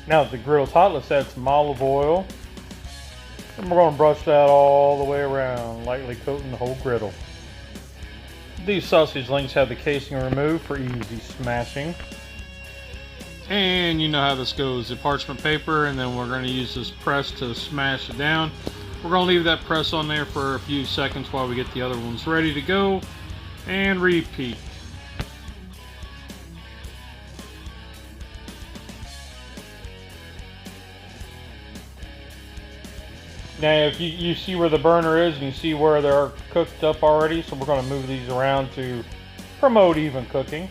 Now that the griddle's hot, let's add some olive oil. And we're going to brush that all the way around, lightly coating the whole griddle. These sausage links have the casing removed for easy smashing. And you know how this goes, the parchment paper, and then we're going to use this press to smash it down. We're going to leave that press on there for a few seconds while we get the other ones ready to go, and repeat. Now if you see where the burner is and you see where they're cooked up already, so we're going to move these around to promote even cooking.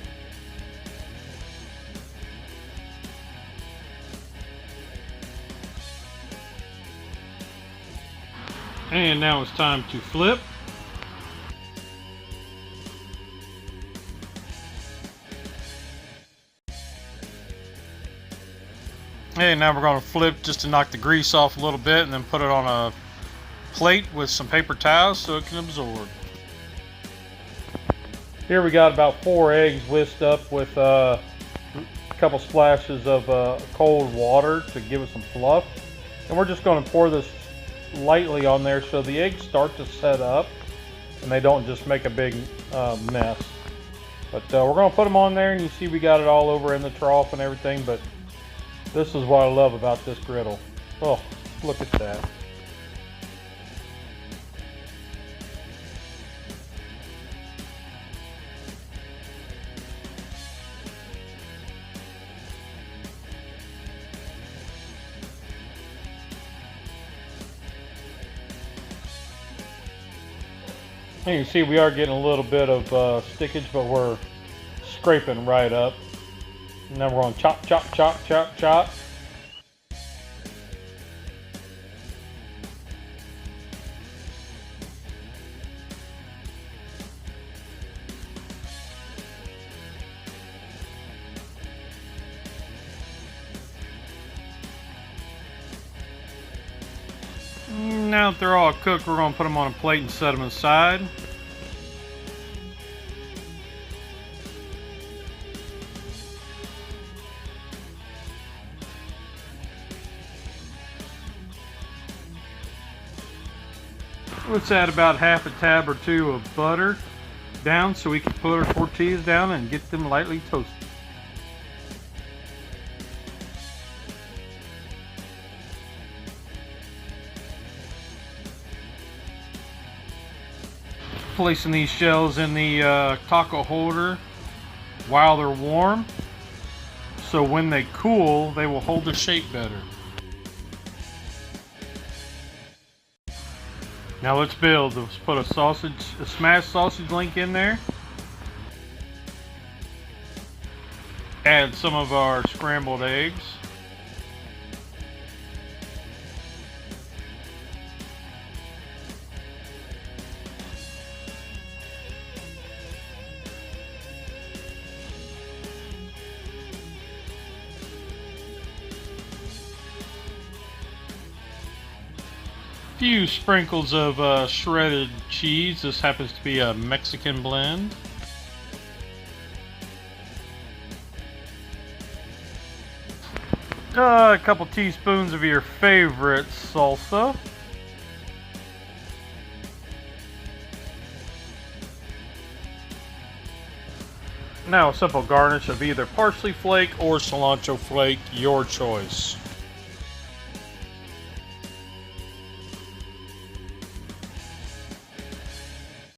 And now it's time to flip. And now we're going to flip just to knock the grease off a little bit and then put it on a plate with some paper towels so it can absorb. Here we got about 4 eggs whisked up with a couple splashes of cold water to give it some fluff. And we're just going to pour this lightly on there so the eggs start to set up and they don't just make a big mess. But we're going to put them on there, and you see we got it all over in the trough and everything, but this is what I love about this griddle. Oh, look at that. You can see we are getting a little bit of stickage, but we're scraping right up. And then we're going to chop, chop, chop, chop, chop. Now that they're all cooked, we're going to put them on a plate and set them aside. Let's add about half a tab or two of butter down so we can put our tortillas down and get them lightly toasted. Placing these shells in the taco holder while they're warm, so when they cool they will hold their shape better. Now let's build. Let's put a smashed sausage link in there. Add some of our scrambled eggs. Few sprinkles of shredded cheese. This happens to be a Mexican blend. A couple teaspoons of your favorite salsa. Now a simple garnish of either parsley flake or cilantro flake, your choice.